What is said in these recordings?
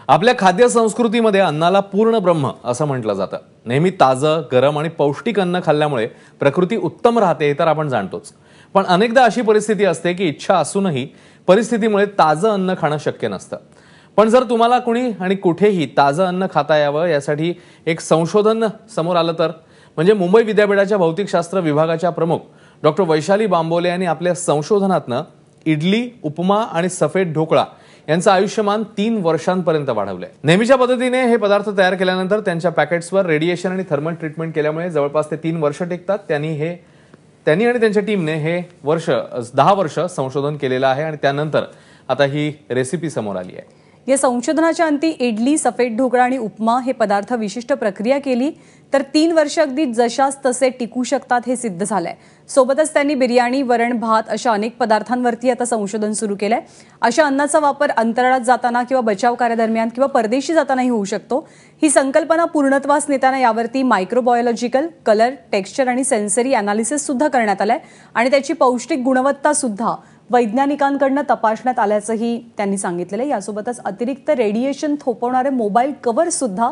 आपल्या खाद्य संस्कृतीमध्ये अन्नाला पूर्ण ब्रह्म असं म्हटलं जातं। नेहमी ताजं, गरम आणि पौष्टिक अन्न खाल्ल्यामुळे प्रकृती उत्तम राहते हे तर आपण जाणतोच। पण अनेकदा अशी परिस्थिती असते की इच्छा असूनही परिस्थितीमुळे ताजं अन्न खाणं शक्य नसतं। पण जर तुम्हाला कुणी आणि कुठेही ताजं अन्न खाता यावं यासाठी एक संशोधन समोर आलं तर म्हणजे मुंबई विद्यापीठाच्या भौतिकशास्त्र विभागाच्या प्रमुख डॉक्टर वैशाली बांबोले यांनी आपल्या संशोधनातनं इडली, उपमा आणि सफेद ढोकळा यांचं आयुष्यमान 3 वर्षांपर्यंत वाढवलंय। नेहमीच्या पद्धतीने हे पदार्थ तयार केल्यानंतर त्यांच्या पॅकेट्सवर रेडिएशन आणि थर्मल ट्रीटमेंट केल्यामुळे जवळपास ते 3 वर्ष टिकतात। त्यांनी आणि त्यांच्या टीमने हे 10 वर्ष संशोधन केलेलं आहे आणि त्यानंतर आता ही रेसिपी समोर आली आहे। या संशोधनाच्या अंती इडली, सफेद ढोकळा आणि उपमा हे पदार्थ विशिष्ट प्रक्रिया केली तर 3 वर्ष अगदी जशास तसे टिकू शकतात हे सिद्ध झालंय। सोबतच त्यांनी बिर्याणी, वरण, भात अशा अनेक पदार्थांवरती आता संशोधन सुरू केलंय। अशा अन्नाचा वापर अंतराळात जाताना किंवा बचाव कार्यादरम्यान किंवा परदेशी जातानाही होऊ शकतो। ही संकल्पना पूर्णत्वास नेताना यावरती मायक्रोबायोलॉजिकल, कलर, टेक्स्चर आणि सेन्सरी अनालिसिस सुद्धा करण्यात आलंय आणि त्याची पौष्टिक गुणवत्ता सुद्धा वैज्ञानिकांकडून तपासण्यात आल्याचंही त्यांनी सांगितलेलं आहे। यासोबतच अतिरिक्त रेडिएशन थोपवणारे मोबाईल कव्हर सुद्धा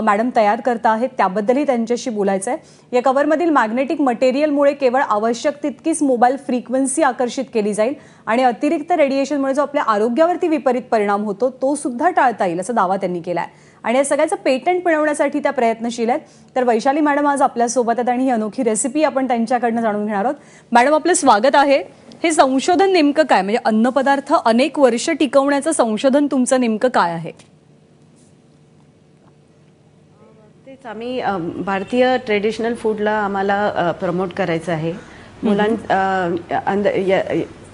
मॅडम तयार करता आहेत, त्याबद्दलही त्यांच्याशी बोलायचं आहे। या कव्हरमधील मॅग्नेटिक मटेरियलमुळे केवळ आवश्यक तितकीच मोबाईल फ्रिक्वेन्सी आकर्षित केली जाईल आणि अतिरिक्त रेडिएशनमुळे जो आपल्या आरोग्यावरती विपरीत परिणाम होतो तो सुद्धा टाळता येईल असा दावा त्यांनी केला आहे आणि या सगळ्याचं पेटंट मिळवण्यासाठी त्या प्रयत्नशील आहेत। तर वैशाली मॅडम आज आपल्या सोबत आहेत आणि ही अनोखी रेसिपी आपण त्यांच्याकडनं जाणून घेणार आहोत। मॅडम, आपलं स्वागत आहे। हे संशोधन नेमकं काय, म्हणजे अन्नपदार्थ अनेक वर्ष टिकवण्याचं संशोधन तुमचं नेमकं काय आहे? तेच आम्ही भारतीय ट्रेडिशनल फूडला आम्हाला प्रमोट करायचं आहे।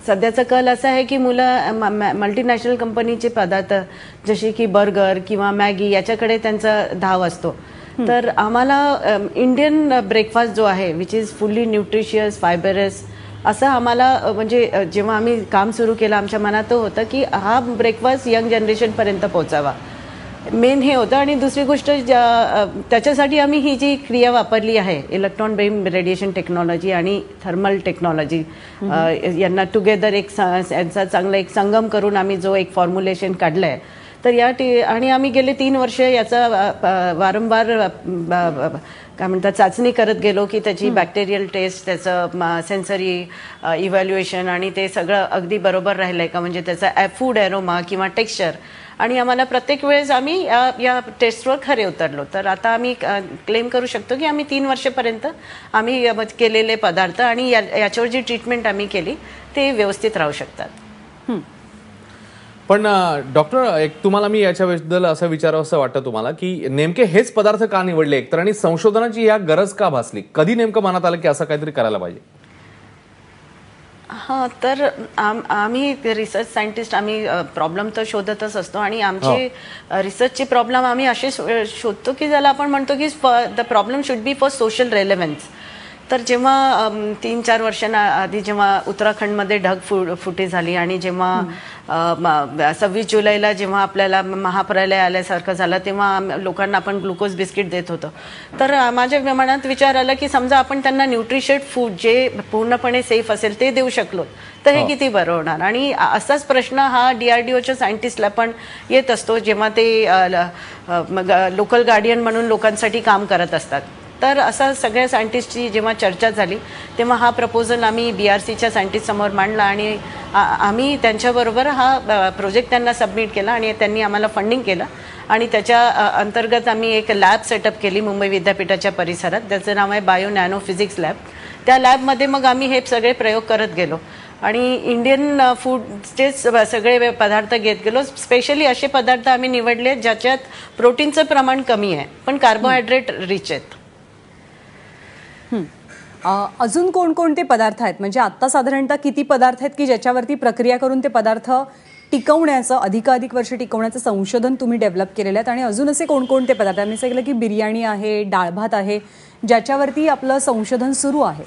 सध्याचा कल असा आहे की मुलं मल्टीनॅशनल कंपनीचे पदार्थ जसे की बर्गर किंवा मॅगी याच्याकडे त्यांचा धाव असतो। तर आम्हाला इंडियन ब्रेकफास्ट जो आहे which is fully nutritious, fibrous असं आम्हाला म्हणजे जेव्हा आम्ही काम सुरू केलं आमच्या मनात होतं की हा ब्रेकफास्ट यंग जनरेशनपर्यंत पोहोचावा, मेन हे होतं। आणि दुसरी गोष्ट त्याच्यासाठी आम्ही ही जी क्रिया वापरली आहे इलेक्ट्रॉन बीम रेडिएशन टेक्नॉलॉजी आणि थर्मल टेक्नॉलॉजी यांना टुगेदर यांचा चांगला एक संगम करून आम्ही जो एक फॉर्म्युलेशन काढलं आहे तर आणि आम्ही गेले 3 वर्ष याचा वारंवार काय म्हणतात चाचणी करत गेलो की त्याची बॅक्टेरियल टेस्ट, त्याचं सेन्सरी इव्हॅल्युएशन आणि ते सगळं अगदी बरोबर राहिलंय का, म्हणजे त्याचा फूड एरोमा किंवा टेक्स्चर। आणि आम्हाला प्रत्येक वेळेस आम्ही या टेस्टवर खरे उतरलो। तर आता आम्ही क्लेम करू शकतो की आम्ही 3 वर्षापर्यंत आम्ही केलेले पदार्थ आणि याच्यावर जी ट्रीटमेंट आम्ही केली ते व्यवस्थित राहू शकतात। पण डॉक्टर, एक तुम्हाला मी याच्याबद्दल असं विचारावं असं वाटतं तुम्हाला की नेमके हेच पदार्थ का निवडले एकतर, आणि संशोधनाची या गरज का भासली? कधी नेमकं मनात आलं की असं काहीतरी करायला पाहिजे? हां, तर आम्ही रिसर्च सायंटिस्ट आम्ही प्रॉब्लेम तर शोधतच असतो आणि आमची रिसर्चची प्रॉब्लेम आम्ही असे शोधतो की ज्याला आपण म्हणतो की the problem should be for social relevance. तर जेव्हा 3-4 वर्षांआधी जेव्हा उत्तराखंडमध्ये ढगफुटी झाली आणि जेव्हा 26 जुलैला जेव्हा आपल्याला महाप्रलय आल्यासारखं झालं तेव्हा लोकांना आपण ग्लुकोज बिस्किट देत होतो। तर माझ्या मनात विचार आला की समजा आपण त्यांना न्यूट्रिशियस फूड जे पूर्णपणे सेफ असेल ते देऊ शकलो तर हे किती बरं होणार। आणि असाच प्रश्न हा DRDOच्या सायंटिस्टला पण येत असतो जेव्हा ते लोकल गार्डियन म्हणून लोकांसाठी काम करत असतात। तर असा सगळ्या सायंटिस्टची जेव्हा चर्चा झाली तेव्हा हा प्रपोजल आम्ही BRCच्या सायंटिस्ट समोर मांडला आणि आम्ही त्यांच्याबरोबर हा प्रोजेक्ट त्यांना सबमिट केला आणि त्यांनी आम्हाला फंडिंग केलं आणि त्याच्या अंतर्गत आम्ही एक लॅब सेटअप केली मुंबई विद्यापीठाच्या परिसरात, त्याचं नाव आहे बायो नॅनो फिजिक्स लॅब। त्या लॅबमध्ये मग आम्ही हे सगळे प्रयोग करत गेलो आणि इंडियन फूडचे सगळे पदार्थ घेत गेलो। स्पेशली असे पदार्थ आम्ही निवडले ज्याच्यात प्रोटीनचं प्रमाण कमी आहे पण कार्बोहायड्रेट रिच आहेत। अजून कोणकोणते पदार्थ आहेत, म्हणजे आता साधारणतः किती पदार्थ आहेत की ज्याच्यावरती प्रक्रिया करून ते पदार्थ टिकवण्याचं, अधिकाधिक वर्ष टिकवण्याचं संशोधन तुम्ही डेव्हलप केलेलं आहे? आणि अजून असे कोणकोणते पदार्थ आहेत? मी सांगितलं की बिर्याणी आहे, डाळ भात आहे, ज्याच्यावरती आपलं संशोधन सुरू आहे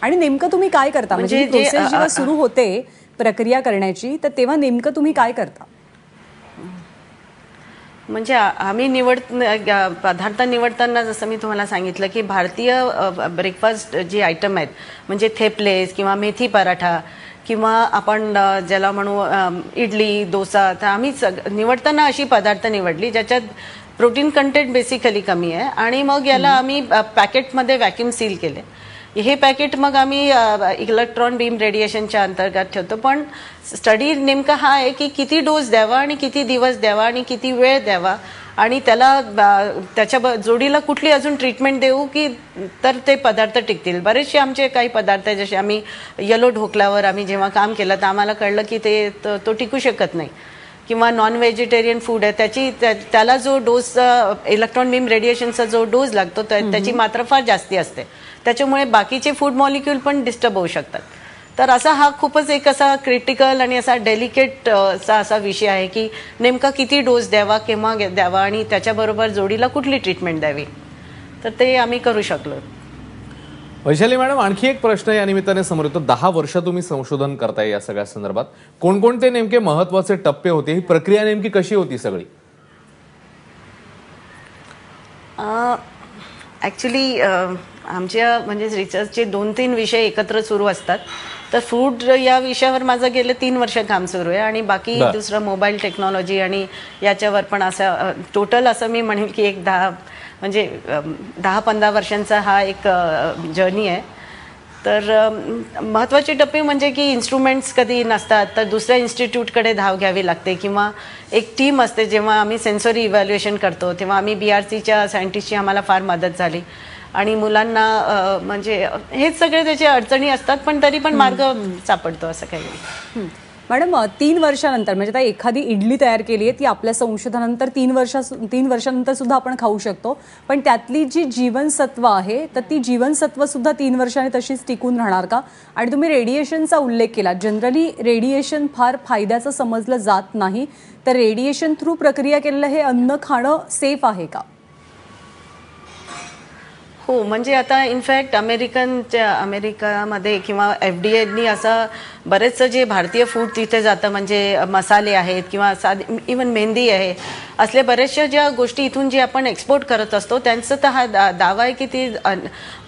आणि नेमकं तुम्ही काय करता? म्हणजे प्रोसेस जेव्हा सुरू होते प्रक्रिया करण्याची तर तेव्हा नेमकं तुम्ही काय करता? म्हणजे आम्ही पदार्थ निवडताना जसं मी तुम्हाला सांगितलं की भारतीय ब्रेकफास्ट जे आयटम आहेत म्हणजे थेपलेस किंवा मेथी पराठा किंवा आपण ज्याला म्हणू इडली डोसा, तर आम्ही निवडताना अशी पदार्थ निवडली ज्याच्यात प्रोटीन कंटेंट बेसिकली कमी आहे आणि मग याला आम्ही पॅकेटमध्ये व्हॅक्यूम सील केले. हे पॅकेट मग आम्ही इलेक्ट्रॉन बीम रेडिएशनच्या अंतर्गत ठेवतो. पण स्टडी नेमका हा आहे की किती डोस द्यावा आणि किती दिवस द्यावा आणि किती वेळ द्यावा आणि त्याला त्याच्या जोडीला कुठली अजून ट्रीटमेंट देऊ की तर ते पदार्थ टिकतील. बरेचसे आमचे काही पदार्थ आहे, जसे आम्ही येलो ढोकल्यावर आम्ही जेव्हा काम केलं तर आम्हाला कळलं की तो टिकू शकत नाही. किंवा नॉन व्हेजिटेरियन फूड आहे, त्याला जो डोस इलेक्ट्रॉन बीम रेडिएशनचा जो डोस लागतो त्याची मात्रा फार जास्ती असते, त्याच्यामुळे बाकीचे फूड मॉलिक्यूल पण डिस्टर्ब होऊ शकतात. तर असा हा खूपच एक असा क्रिटिकल आणि असा डेलिकेट असा विषय आहे की नेमका किती डोस द्यावा, केव्हा द्यावा आणि त्याच्याबरोबर जोडीला कुठली ट्रीटमेंट द्यावी, तर ते आम्ही करू शकलो. वैशाली मॅडम, आणखी एक प्रश्न या निमित्ताने समोर येतो. 10 वर्ष तुम्ही संशोधन करताय या सगळ्या संदर्भात. कोणकोणते नेमके महत्वाचे टप्पे होते, ही प्रक्रिया नेमकी कशी होती सगळी? ॲक्च्युली आमच्या म्हणजे रिसर्चचे 2-3 विषय एकत्र सुरू असतात. तर फूड या विषयावर माझं गेलं 3 वर्ष काम सुरू आहे आणि बाकी दुसरं मोबाईल टेक्नॉलॉजी आणि याच्यावर पण असं टोटल असं मी म्हणेल की एक 10-15 वर्षांचा हा एक जर्नी आहे. तर महत्त्वाचे टप्पे म्हणजे की इन्स्ट्रुमेंट्स कधी नसतात तर दुसऱ्या इन्स्टिट्यूटकडे धाव घ्यावी लागते किंवा एक टीम असते. जेव्हा आम्ही सेन्सरी इव्हॅल्युएशन करतो तेव्हा आम्ही BRCच्या सायंटिस्टची आम्हाला फार मदत झाली आणि मुलांना म्हणजे हेच सगळे त्याचे अडचणी असतात पण तरी पण मार्ग सापडतो असं काही. मॅडम, 3 वर्षानंतर म्हणजे आता एखादी इडली तयार केली आहे ती आपल्या संशोधनानंतर 3 वर्षानंतर सुद्धा आपण खाऊ शकतो, पण त्यातली जी जीवनसत्व आहे तर ती जीवनसत्व सुद्धा 3 वर्षांनी तशीच टिकून राहणार का? आणि तुम्ही रेडिएशनचा उल्लेख केला. जनरली रेडिएशन फार फायद्याचं समजलं जात नाही, तर रेडिएशन थ्रू प्रक्रिया केलेलं हे अन्न खाणं सेफ आहे का? हो, म्हणजे आता इनफॅक्ट अमेरिकामध्ये किंवा FDAनी असं बरेचसं जे भारतीय फूड तिथे जातं म्हणजे मसाले आहेत किंवा इवन मेहंदी आहे, असले बरेचशा ज्या गोष्टी इथून जे आपण एक्सपोर्ट करत असतो त्यांचं तर हा दावा आहे की ती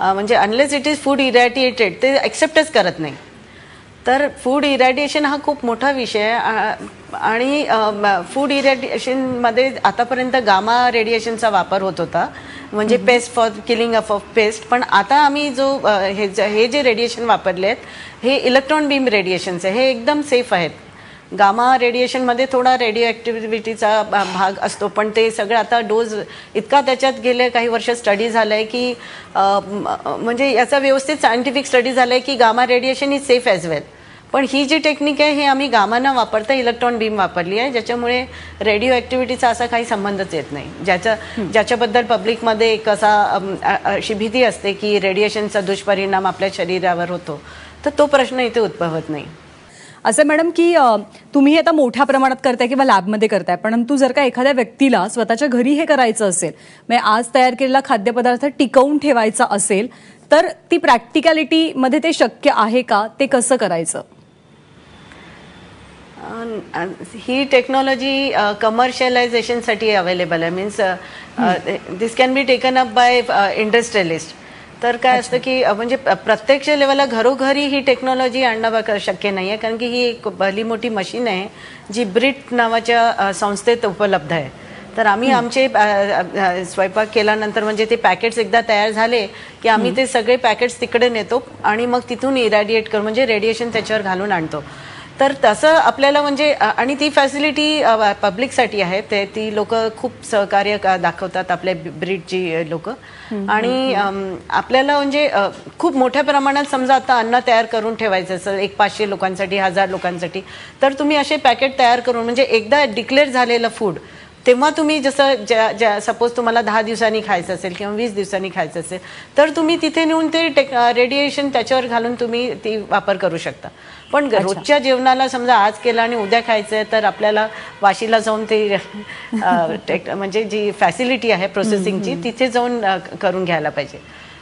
म्हणजे unless it is food irradiated ते एक्सेप्टच करत नाही. तर फूड इरॅडिएशन हा खूप मोठा विषय आहे आणि फूड इरॅडिएशनमध्ये आतापर्यंत गामा रेडिएशनचा वापर होत होता म्हणजे paste for killing of paste. पण आता आम्ही हे जे रेडिएशन वापरले आहेत हे इलेक्ट्रॉन बीम रेडिएशनचे हे एकदम सेफ आहेत. गामा रेडिएशनमध्ये थोडा रेडिओ ॲक्टिव्हिटीचा भाग असतो पण ते सगळं आता डोज इतका त्याच्यात गेले काही वर्ष स्टडी झालं आहे की म्हणजे याचा व्यवस्थित सायंटिफिक स्टडी झाला आहे की gamma radiation is safe as well. पण ही जी टेक्निक आहे हे आम्ही गामा न वापरता इलेक्ट्रॉन बीम वापरली आहे ज्याच्यामुळे रेडिओ ॲक्टिव्हिटीचा असा काही संबंधच येत नाही. ज्याच्याबद्दल पब्लिकमध्ये एक अशी भीती असते की रेडिएशनचा दुष्परिणाम आपल्या शरीरावर होतो, तर तो प्रश्न इथे उद्भवत नाही. असं मॅडम की तुम्ही आता मोठ्या प्रमाणात करताय किंवा लॅबमध्ये करताय, परंतु जर का एखाद्या व्यक्तीला स्वतःच्या घरी हे करायचं असेल, म्हणजे आज तयार केलेला खाद्यपदार्थ टिकवून ठेवायचा असेल तर ती प्रॅक्टिकॅलिटीमध्ये ते शक्य आहे का? ते कसं करायचं? ही टेक्नॉलॉजी कमर्शियलायझेशनसाठी अवेलेबल आहे. Means this can be taken up by industrialist. तर काय असतं की म्हणजे प्रत्यक्ष लेवलला घरोघरी ही टेक्नॉलॉजी आणणं शक्य नाही आहे कारण की ही एक भली मोठी मशीन आहे जी ब्रिट नावाच्या संस्थेत उपलब्ध आहे. तर आम्ही आमचे स्वयंपाक केल्यानंतर म्हणजे ते पॅकेट्स एकदा तयार झाले की आम्ही ते सगळे पॅकेट्स तिकडे नेतो आणि मग तिथून इरॅडिएट करून म्हणजे रेडिएशन त्याच्यावर घालून आणतो. तर तसं आपल्याला म्हणजे आणि ती फॅसिलिटी पब्लिकसाठी आहे. ती लोक खूप सहकार्य दाखवतात आपल्या ब्रीडची लोक आणि आपल्याला म्हणजे खूप मोठ्या प्रमाणात समजा आता अन्न तयार करून ठेवायचं असेल 500 लोकांसाठी 1000 लोकांसाठी तर तुम्ही असे पॅकेट तयार करून म्हणजे एकदा डिक्लेअर झालेलं फूड तेव्हा तुम्ही जसं सपोज तुम्हाला 10 दिवसांनी खायचं असेल किंवा 20 दिवसांनी खायचं असेल तर तुम्ही तिथे नेऊन ते रेडिएशन त्याच्यावर घालून तुम्ही ती वापर करू शकता. पण रोजच्या जेवणाला समजा आज केलं आणि उद्या खायचं आहे तर आपल्याला वाशीला जाऊन ते म्हणजे जी फॅसिलिटी आहे प्रोसेसिंगची तिथे जाऊन करून घ्यायला पाहिजे.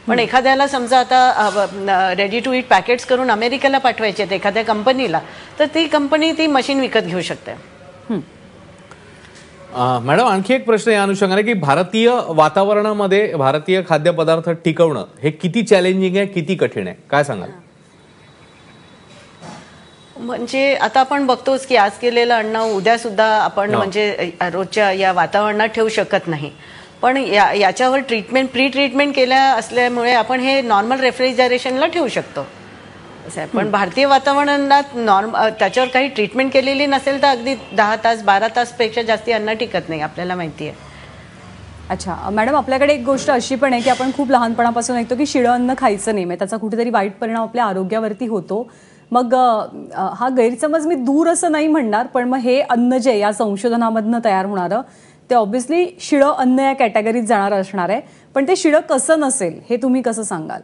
पण एखाद्याला समजा आता रेडी टू ईट पॅकेट्स करून अमेरिकेला पाठवायचे आहेत एखाद्या कंपनीला तर ती कंपनी ती मशीन विकत घेऊ शकते. मॅडम, आणखी एक प्रश्न या अनुषंगाने की भारतीय वातावरणामध्ये भारतीय खाद्यपदार्थ टिकवणं हे किती चॅलेंजिंग आहे, किती कठीण आहे, काय सांगाल? म्हणजे आता आपण बघतोच की आज केलेलं अन्न उद्या सुद्धा आपण म्हणजे रोजच्या या वातावरणात ठेवू शकत नाही. पण याच्यावर प्री ट्रीटमेंट केल्या असल्यामुळे आपण हे नॉर्मल रेफ्रिजरेशनला ठेवू शकतो. पण भारतीय वातावरणात त्याच्यावर काही ट्रीटमेंट केलेली नसेल तर अगदी 10 तास 12 तास पेक्षा जास्ती अन्न टिकत नाही, आपल्याला माहिती आहे. अच्छा मॅडम, आपल्याकडे एक गोष्ट अशी पण आहे की आपण खूप लहानपणापासून ऐकतो की शिळं अन्न खायचं नाही, त्याचा कुठेतरी वाईट परिणाम आपल्या आरोग्यावरती होतो. मग हा गैरसमज मी दूर असं नाही म्हणणार, पण मग हे अन्न जे या संशोधनामधनं तयार होणारं ते ऑब्व्हियसली शिळं अन्न या कॅटेगरीत जाणार असणार आहे. पण ते शिळं कसं नसेल हे तुम्ही कसं सांगाल?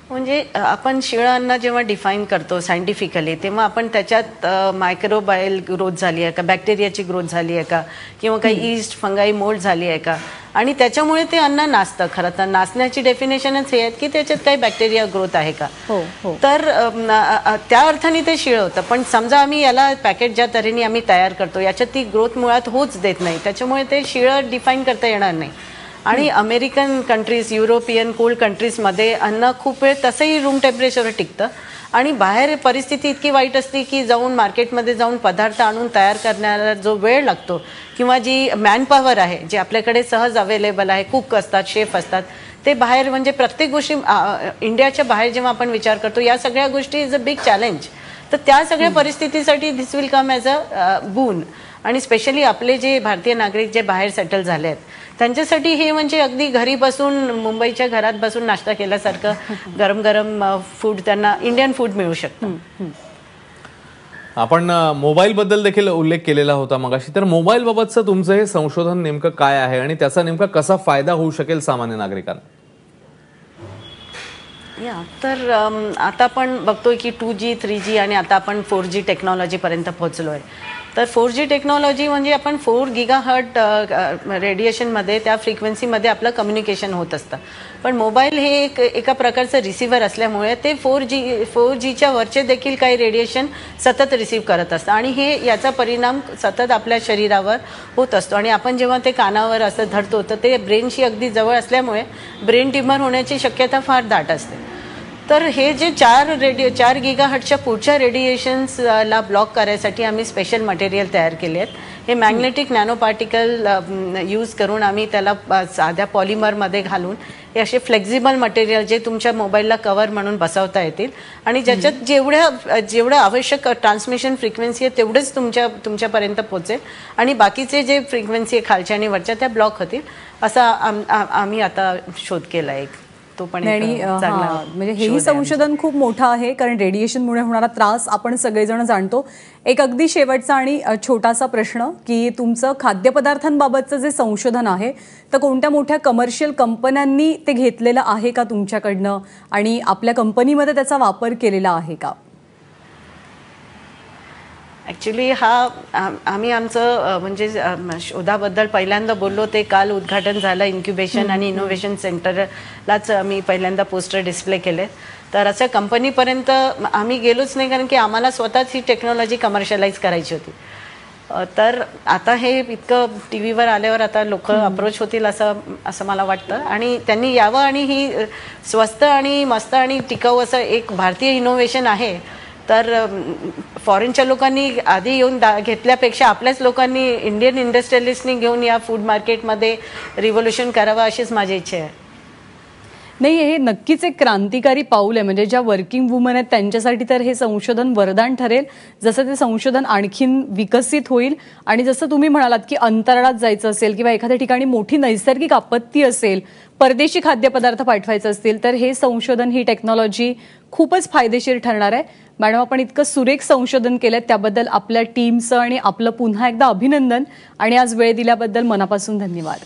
म्हणजे आपण शिळं अन्न जेव्हा डिफाईन करतो सायंटिफिकली तेव्हा आपण त्याच्यात मायक्रोबायल ग्रोथ झाली आहे का, बॅक्टेरियाची ग्रोथ झाली आहे का, किंवा काही ईस्ट फंगाई मोल्ड झाली आहे का, आणि त्याच्यामुळे ते अन्न नासतं. खरं तर नासण्याची डेफिनेशनच हे आहे की त्याच्यात काही बॅक्टेरिया ग्रोथ आहे का. तर त्या अर्थाने ते शिळं होतं. पण समजा आम्ही याला पॅकेट ज्या तऱ्हेने आम्ही तयार करतो याच्यात ती ग्रोथ मुळात होच देत नाही, त्याच्यामुळे ते शिळं डिफाईन करता येणार नाही. आणि अमेरिकन कंट्रीज, युरोपियन कोल्ड कंट्रीजमध्ये अन्न खूप वेळ तसंही रूम टेम्परेचरवर टिकतं, आणि बाहेर परिस्थिती इतकी वाईट असते की जाऊन मार्केटमध्ये जाऊन पदार्थ आणून तयार करण्याला जो वेळ लागतो किंवा जी मॅनपॉवर आहे जे आपल्याकडे सहज अवेलेबल आहे, कुक असतात, शेफ असतात, ते बाहेर म्हणजे प्रत्येक गोष्टी इंडियाच्या बाहेर जेव्हा आपण विचार करतो या सगळ्या गोष्टी इज अ बिग चॅलेंज. तर त्या सगळ्या परिस्थितीसाठी दिस विल कम ॲज अ बून. आणि स्पेशली आपले जे भारतीय नागरिक जे बाहेर सेटल झाले आहेत त्यांच्यासाठी हे म्हणजे अगदी घरी बसून मुंबईच्या घरात बसून नाश्ता केल्यासारखं गरम गरम फूड त्यांना इंडियन फूड मिळू शकतं. आपण मोबाईल बद्दल देखील उल्लेख केलेला होता मगाशी, तर मोबाईल बाबतचं तुमचं हे संशोधन नेमकं काय आहे आणि त्याचा नेमका कसा फायदा होऊ शकेल सामान्य नागरिकांना? तर आता आपण बघतोय की 2G 3G आणि आता आपण 4G टेक्नॉलॉजीपर्यंत पोहोचलोय. तर 4G टेक्नॉलॉजी म्हणजे आपण 4 गिगाहर्ट रेडिएशनमध्ये त्या फ्रिक्वेन्सीमध्ये आपलं कम्युनिकेशन होत असतं. पण मोबाईल हे एका प्रकारचं रिसिव्हर असल्यामुळे ते 4Gच्या वरचे देखील काही रेडिएशन सतत रिसीव्ह करत असतं, आणि हे याचा परिणाम सतत आपल्या शरीरावर होत असतो. आणि आपण जेव्हा ते कानावर असं धरतो तर ते ब्रेनशी अगदी जवळ असल्यामुळे ब्रेन ट्यूमर होण्याची शक्यता फार दाट असते. तर हे जे 4 गिगाहर्टच्या पुढच्या रेडिएशन्सला ब्लॉक करायसाठी आम्ही स्पेशल मटेरियल तयार केले आहेत. हे मॅग्नेटिक नॅनो पार्टिकल यूज करून आम्ही त्याला साध्या पॉलिमरमध्ये घालून हे असे फ्लेक्झिबल मटेरियल जे तुमच्या मोबाईलला कव्हर म्हणून बसवता येतील, आणि ज्याच्यात जेवढं आवश्यक ट्रान्समिशन फ्रिक्वेन्सी आहे तेवढेच तुमच्यापर्यंत पोहोचेल, आणि बाकीचे जे फ्रिक्वेन्सी आहे खालच्या आणि वरच्या त्या ब्लॉक होतील, असा आम्ही आता शोध केला आहे. तो पण म्हणजे हेही संशोधन खूप मोठं आहे, कारण रेडिएशनमुळे होणारा त्रास आपण सगळेजण जाणतो. एक अगदी शेवटचा आणि छोटासा प्रश्न की तुमचं खाद्यपदार्थांबाबतचं जे संशोधन आहे तर कोणत्या मोठ्या कमर्शियल कंपन्यांनी ते घेतलेलं आहे का तुमच्याकडनं, आणि आपल्या कंपनीमध्ये त्याचा वापर केलेला आहे का? ॲक्च्युली आम्ही आमचं म्हणजे शोधाबद्दल पहिल्यांदा बोललो ते काल उद्घाटन झालं इन्क्युबेशन आणि इनोव्हेशन सेंटरलाच आम्ही पहिल्यांदा पोस्टर डिस्प्ले केले. तर असं कंपनीपर्यंत आम्ही गेलोच नाही, कारण की आम्हाला स्वतःच ही टेक्नॉलॉजी कमर्शियलाइज करायची होती. तर आता हे इतकं टी व्हीवर आल्यावर आता लोक अप्रोच होतील असं मला वाटतं, आणि त्यांनी यावं, आणि ही स्वस्त आणि मस्त आणि टिकाऊ असं एक भारतीय इनोव्हेशन आहे. तर फॉरेनच्या लोकांनी आधी येऊन घेतल्यापेक्षा आपल्याच लोकांनी इंडियन इंडस्ट्रियलिस्टनी घेऊन या फूड मार्केटमध्ये रिव्होल्युशन करावं अशीच माझी इच्छा आहे. नाही, हे नक्कीच एक क्रांतिकारी पाऊल आहे. म्हणजे ज्या वर्किंग वुमन आहेत त्यांच्यासाठी तर हे संशोधन वरदान ठरेल. जसं ते संशोधन आणखीन विकसित होईल, आणि जसं तुम्ही म्हणालात की अंतराळात जायचं असेल किंवा एखाद्या ठिकाणी मोठी नैसर्गिक आपत्ती असेल, परदेशी खाद्यपदार्थ पाठवायचे असतील, तर हे संशोधन, ही टेक्नॉलॉजी खूपच फायदेशीर ठरणार आहे. मॅडम, आपण इतकं सुरेख संशोधन केलं त्याबद्दल आपल्या टीमचं आणि आपलं पुन्हा एकदा अभिनंदन, आणि आज वेळ दिल्याबद्दल मनापासून धन्यवाद.